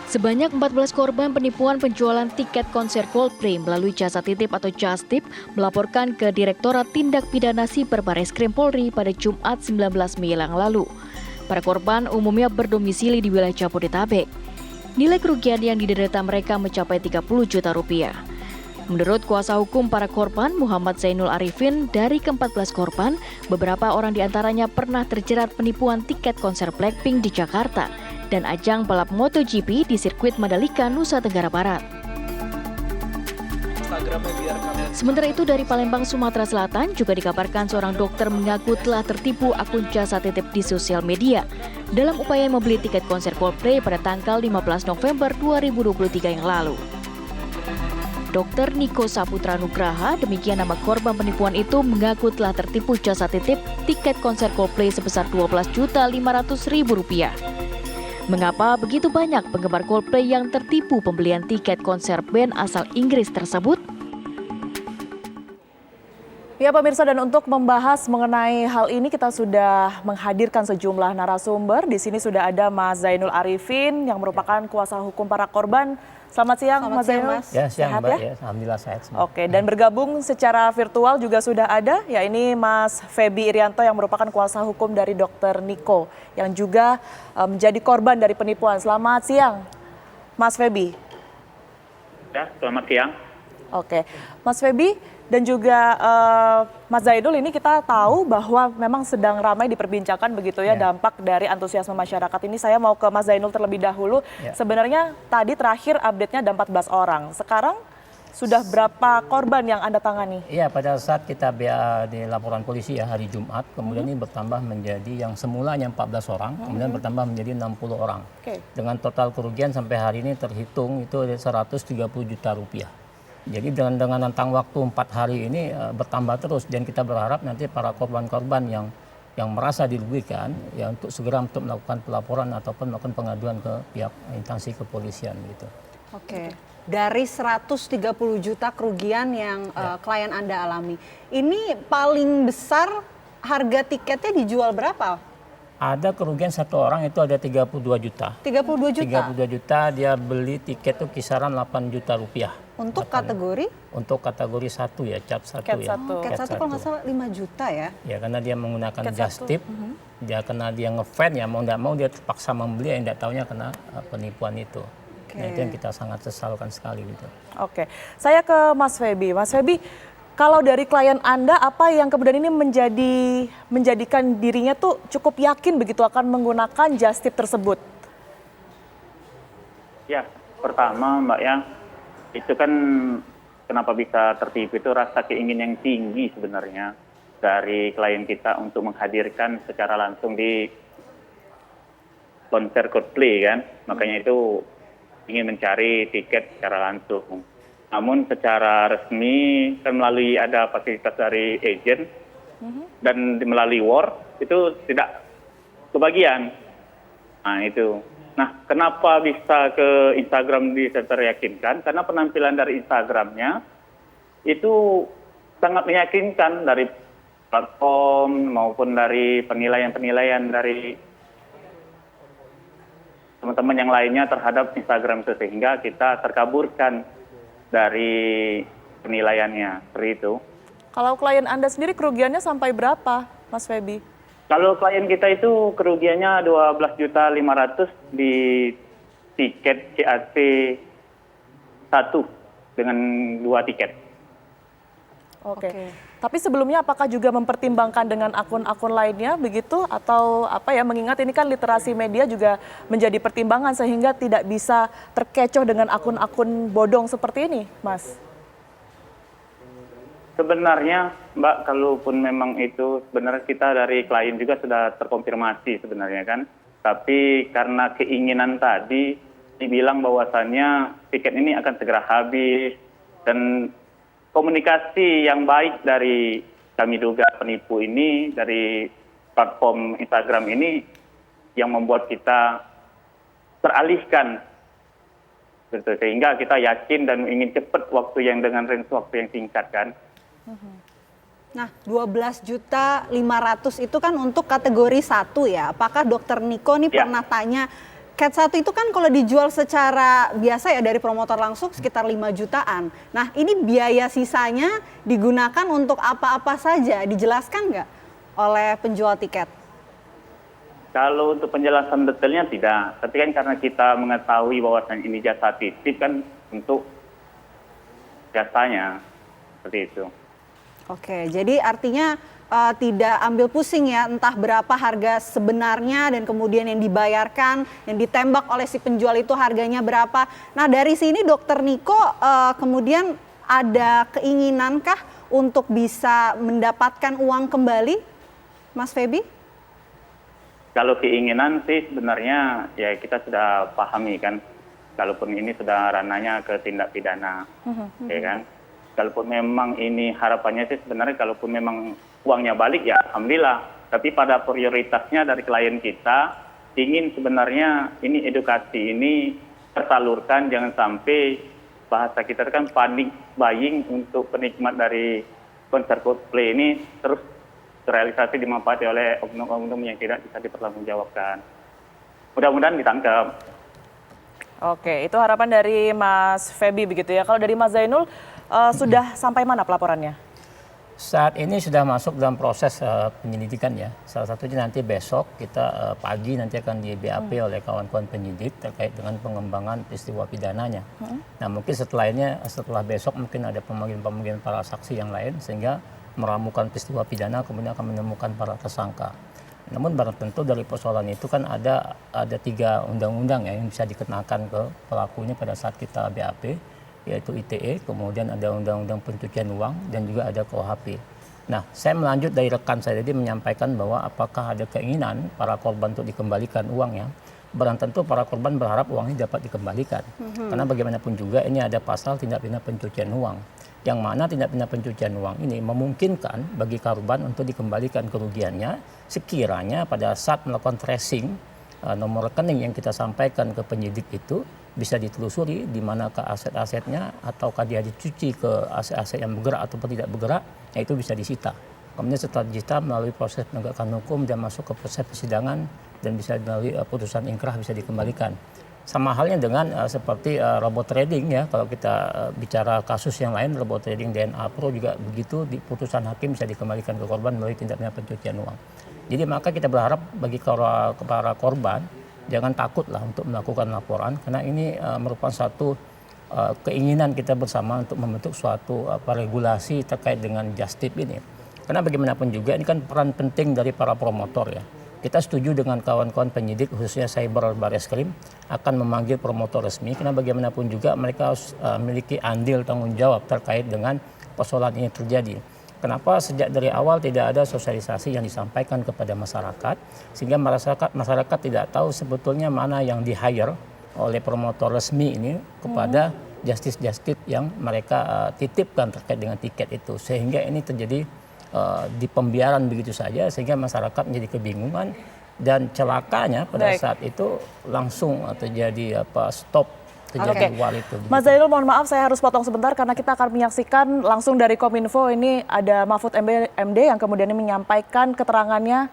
Sebanyak 14 korban penipuan penjualan tiket konser Coldplay melalui jasa titip atau Justip melaporkan ke Direktorat Tindak Pidana Siber Barreskrim Polri pada Jumat 19 Mei yang lalu. Para korban umumnya berdomisili di wilayah Jabodetabek. Nilai kerugian yang diderita mereka mencapai 30 juta rupiah. Menurut kuasa hukum para korban, Muhammad Zainul Arifin, dari ke-14 korban, beberapa orang diantaranya pernah terjerat penipuan tiket konser Blackpink di Jakarta dan ajang balap MotoGP di sirkuit Mandalika, Nusa Tenggara Barat. Sementara itu dari Palembang, Sumatera Selatan juga dikabarkan seorang dokter mengaku telah tertipu akun jasa titip di sosial media dalam upaya membeli tiket konser Coldplay pada tanggal 15 November 2023 yang lalu. Dr. Niko Saputra Nugraha, demikian nama korban penipuan itu, mengaku telah tertipu jasa titip tiket konser Coldplay sebesar Rp12.500.000. Mengapa begitu banyak penggemar Coldplay yang tertipu pembelian tiket konser band asal Inggris tersebut? Ya pemirsa, dan untuk membahas mengenai hal ini kita sudah menghadirkan sejumlah narasumber. Di sini sudah ada Mas Zainul Arifin yang merupakan kuasa hukum para korban. Selamat siang, Mas Zainul. Ya, siang sehat Mbak. ya? Ya, alhamdulillah sehat semua. Oke, dan bergabung secara virtual juga sudah ada, ya ini Mas Feby Irianto yang merupakan kuasa hukum dari Dr. Niko yang juga menjadi korban dari penipuan. Selamat siang, Mas Feby. Ya, selamat siang. Oke, Mas Feby dan juga Mas Zainul, ini kita tahu bahwa memang sedang ramai diperbincangkan begitu ya dampak dari antusiasme masyarakat ini. Saya mau ke Mas Zainul terlebih dahulu. Sebenarnya tadi terakhir update-nya ada 14 orang. Sekarang sudah berapa korban yang Anda tangani? Iya, pada saat kita BA di laporan polisi ya hari Jumat, kemudian ini bertambah menjadi yang semulanya 14 orang, kemudian bertambah menjadi 60 orang. Dengan total kerugian sampai hari ini terhitung itu 130 juta rupiah. Jadi dengan rentang waktu 4 hari ini bertambah terus, dan kita berharap nanti para korban-korban yang merasa dirugikan ya untuk segera untuk melakukan pelaporan ataupun melakukan pengaduan ke pihak instansi kepolisian gitu. Oke. Dari 130 juta kerugian yang klien Anda alami, ini paling besar harga tiketnya dijual berapa? Ada kerugian satu orang itu ada 32 juta. 32 juta? 32 juta, dia beli tiket itu kisaran 8 juta rupiah. Untuk kategori? Untuk kategori 1 ya, cap 1 ya. Cat 1 kalau nggak salah 5 juta ya? Ya, karena dia menggunakan Justip, dia karena dia ngefan ya, mau nggak mau dia terpaksa membeli, yang nggak taunya kena penipuan itu. Nah, itu yang kita sangat sesalkan sekali gitu. Oke, saya ke Mas Feby. Mas Feby, kalau dari klien Anda, apa yang kemudian ini menjadikan dirinya tuh cukup yakin begitu akan menggunakan Justip tersebut? Ya, pertama Mbak ya, itu kan kenapa bisa tertipu itu rasa keinginan yang tinggi sebenarnya dari klien kita untuk menghadirkan secara langsung di konser Coldplay kan. Makanya itu ingin mencari tiket secara langsung. Namun secara resmi kan melalui ada fasilitas dari agent dan melalui war itu tidak kebagian. Nah itu. Nah kenapa bisa ke Instagram bisa teryakinkan? Karena penampilan dari Instagramnya itu sangat meyakinkan dari platform maupun dari penilaian-penilaian dari teman-teman yang lainnya terhadap Instagram itu, sehingga kita terkaburkan dari penilaiannya, seperti itu. Kalau klien Anda sendiri kerugiannya sampai berapa, Mas Feby? Kalau klien kita itu kerugiannya 12.500.000 di tiket CAC 1 dengan 2 tiket. Oke. Tapi sebelumnya apakah juga mempertimbangkan dengan akun-akun lainnya begitu, atau apa ya, mengingat ini kan literasi media juga menjadi pertimbangan sehingga tidak bisa terkecoh dengan akun-akun bodong seperti ini, Mas? Sebenarnya Mbak, kalaupun memang itu sebenarnya kita dari klien juga sudah terkonfirmasi sebenarnya kan. Tapi karena keinginan tadi dibilang bahwasannya tiket ini akan segera habis, dan komunikasi yang baik dari kami duga penipu ini dari platform Instagram ini yang membuat kita teralihkan. Sehingga kita yakin dan ingin cepat waktu yang dengan range waktu yang singkat kan. Nah, 12.500.000 itu kan untuk kategori 1 ya. Apakah Dokter Niko nih pernah tanya Cat 1 itu kan kalau dijual secara biasa ya dari promotor langsung sekitar 5 jutaan. Nah, ini biaya sisanya digunakan untuk apa-apa saja? Dijelaskan nggak oleh penjual tiket? Kalau untuk penjelasan detailnya tidak, tapi kan karena kita mengetahui bahwasannya ini jasa titip kan untuk jasanya seperti itu. Oke, jadi artinya tidak ambil pusing ya, entah berapa harga sebenarnya dan kemudian yang dibayarkan, yang ditembak oleh si penjual itu harganya berapa. Nah dari sini Dokter Niko kemudian ada keinginankah untuk bisa mendapatkan uang kembali, Mas Feby? Kalau keinginan sih sebenarnya ya kita sudah pahami kan, kalaupun ini sudah ranahnya ke tindak pidana, ya kan. Kalaupun memang ini harapannya sih sebenarnya kalaupun memang uangnya balik ya alhamdulillah. Tapi pada prioritasnya dari klien kita ingin sebenarnya ini edukasi ini tersalurkan, jangan sampai bahasa kita kan panik buying untuk penikmat dari konser Coldplay ini terus terrealisasi dimanfaati oleh oknum-oknum yang tidak bisa dipertanggungjawabkan. Mudah-mudahan ditangkap. Oke, itu harapan dari Mas Feby begitu ya. Kalau dari Mas Zainul, sudah sampai mana pelaporannya? Saat ini sudah masuk dalam proses penyelidikan ya. Salah satunya nanti besok kita pagi nanti akan di BAP oleh kawan-kawan penyidik terkait dengan pengembangan peristiwa pidananya. Nah mungkin setelah besok mungkin ada pemanggilan para saksi yang lain sehingga meramukan peristiwa pidana kemudian akan menemukan para tersangka. Namun barang tentu dari persoalan itu kan ada 3 undang-undang ya yang bisa dikenakan ke pelakunya pada saat kita BAP, yaitu ITE, kemudian ada undang-undang pencucian uang dan juga ada KUHP. Nah, saya melanjut dari rekan saya tadi menyampaikan bahwa apakah ada keinginan para korban untuk dikembalikan uangnya. Barang tentu para korban berharap uang ini dapat dikembalikan. Karena bagaimanapun juga ini ada pasal tindak pidana pencucian uang. Yang mana tindak pidana pencucian uang ini memungkinkan bagi korban untuk dikembalikan kerugiannya sekiranya pada saat melakukan tracing nomor rekening yang kita sampaikan ke penyidik itu bisa ditelusuri di manakah aset-asetnya ataukah dia dicuci ke aset-aset yang bergerak ataupun tidak bergerak, ya itu bisa disita. Kemudian setelah disita melalui proses penegakan hukum dan masuk ke proses persidangan dan bisa melalui putusan ingkrah bisa dikembalikan. Sama halnya dengan seperti robot trading ya, kalau kita bicara kasus yang lain robot trading DNA Pro juga begitu, di putusan hakim bisa dikembalikan ke korban melalui tindak pidana pencucian uang. Jadi maka kita berharap bagi para korban jangan takutlah untuk melakukan laporan karena ini merupakan satu keinginan kita bersama untuk membentuk suatu regulasi terkait dengan just tip ini. Karena bagaimanapun juga ini kan peran penting dari para promotor ya. Kita setuju dengan kawan-kawan penyidik khususnya Cyber Barreskrim akan memanggil promotor resmi karena bagaimanapun juga mereka harus memiliki andil tanggung jawab terkait dengan persoalan ini terjadi. Kenapa sejak dari awal tidak ada sosialisasi yang disampaikan kepada masyarakat sehingga masyarakat tidak tahu sebetulnya mana yang di-hire oleh promotor resmi ini kepada justice yang mereka titipkan terkait dengan tiket itu sehingga ini terjadi di pembiaran begitu saja sehingga masyarakat menjadi kebingungan dan celakanya pada saat itu langsung terjadi stop terjadi war itu. Mas Zainul mohon maaf saya harus potong sebentar karena kita akan menyaksikan langsung dari Kominfo ini ada Mahfud MD yang kemudian menyampaikan keterangannya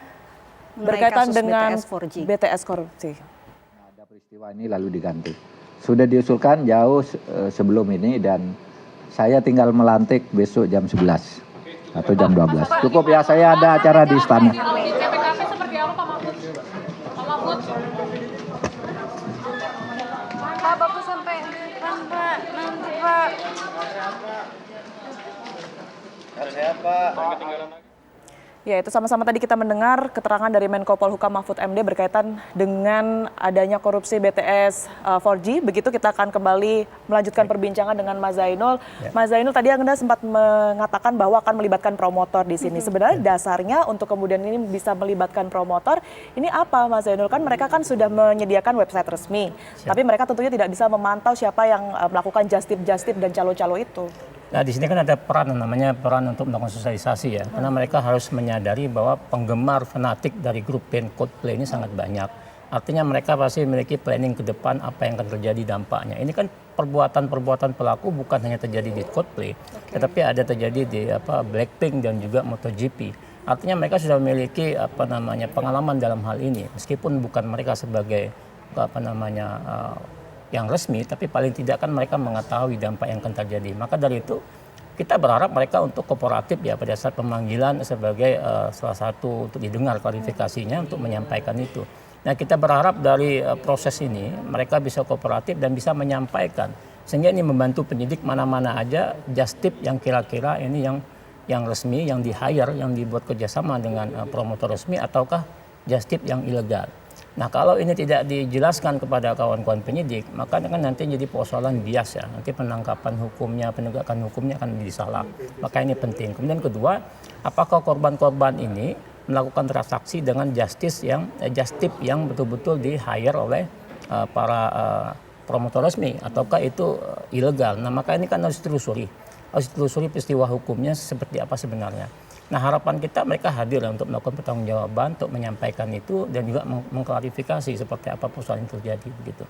berkaitan dengan BTS korupsi. Ada peristiwa ini lalu diganti. Sudah diusulkan jauh sebelum ini dan saya tinggal melantik besok jam 11 atau jam 12. Cukup ya, saya ada acara di istana. CPKP seperti apa Pak Mahfud? Pak Mahfud. Pak Bapak sampai Pak, nanti Pak. Harus sehat Pak. Ya, itu sama-sama tadi kita mendengar keterangan dari Menko Polhukam Mahfud MD berkaitan dengan adanya korupsi BTS 4G. Begitu kita akan kembali melanjutkan perbincangan dengan Mas Zainul. Ya. Mas Zainul tadi Anda sempat mengatakan bahwa akan melibatkan promotor di sini. Sebenarnya dasarnya untuk kemudian ini bisa melibatkan promotor, ini apa Mas Zainul? Kan mereka kan sudah menyediakan website resmi. Tapi mereka tentunya tidak bisa memantau siapa yang melakukan just tip dan calo-calo itu. Nah di sini kan ada peran untuk melakukan sosialisasi ya, karena mereka harus menyadari bahwa penggemar fanatik dari grup band Coldplay ini sangat banyak. Artinya mereka pasti memiliki planning ke depan apa yang akan terjadi dampaknya. Ini kan perbuatan pelaku bukan hanya terjadi di Coldplay, tetapi ada terjadi di Blackpink dan juga MotoGP. Artinya mereka sudah memiliki pengalaman dalam hal ini, meskipun bukan mereka sebagai yang resmi, tapi paling tidak kan mereka mengetahui dampak yang akan terjadi. Maka dari itu kita berharap mereka untuk kooperatif ya pada saat pemanggilan sebagai salah satu untuk didengar klarifikasinya untuk menyampaikan itu. Nah, kita berharap dari proses ini mereka bisa kooperatif dan bisa menyampaikan sehingga ini membantu penyidik mana-mana aja justip yang kira-kira ini yang resmi, yang di-hire, yang dibuat kerjasama dengan promotor resmi ataukah justip yang ilegal. Nah, kalau ini tidak dijelaskan kepada kawan-kawan penyidik, maka kan nanti jadi persoalan bias ya. Nanti penangkapan hukumnya, penegakan hukumnya akan disalah. Maka ini penting. Kemudian kedua, apakah korban-korban ini melakukan transaksi dengan justip yang betul-betul di-hire oleh para promotor resmi ataukah itu ilegal. Nah, maka ini kan harus ditelusuri. Harus ditelusuri peristiwa hukumnya seperti apa sebenarnya. Nah, harapan kita mereka hadir untuk melakukan pertanggungjawaban, untuk menyampaikan itu dan juga mengklarifikasi seperti apa persoalan yang terjadi begitu.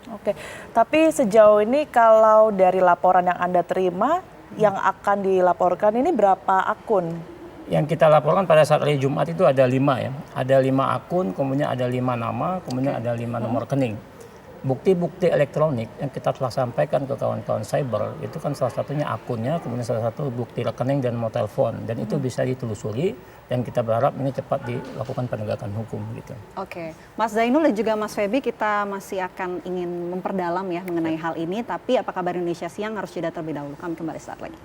Oke, tapi sejauh ini kalau dari laporan yang Anda terima, yang akan dilaporkan ini berapa akun? Yang kita laporkan pada saat hari Jumat itu ada 5 ya. Ada 5 akun, kemudian ada 5 nama, kemudian ada 5 nomor rekening. Bukti-bukti elektronik yang kita telah sampaikan ke kawan-kawan cyber itu kan salah satunya akunnya, kemudian salah satu bukti rekening dan nomor telepon, dan itu bisa ditelusuri dan kita berharap ini cepat dilakukan penegakan hukum gitu. Oke, Mas Zainul dan juga Mas Feby, kita masih akan ingin memperdalam ya mengenai hal ini, tapi apa kabar Indonesia Siang harus jeda terlebih dahulu. Kami kembali saat lagi.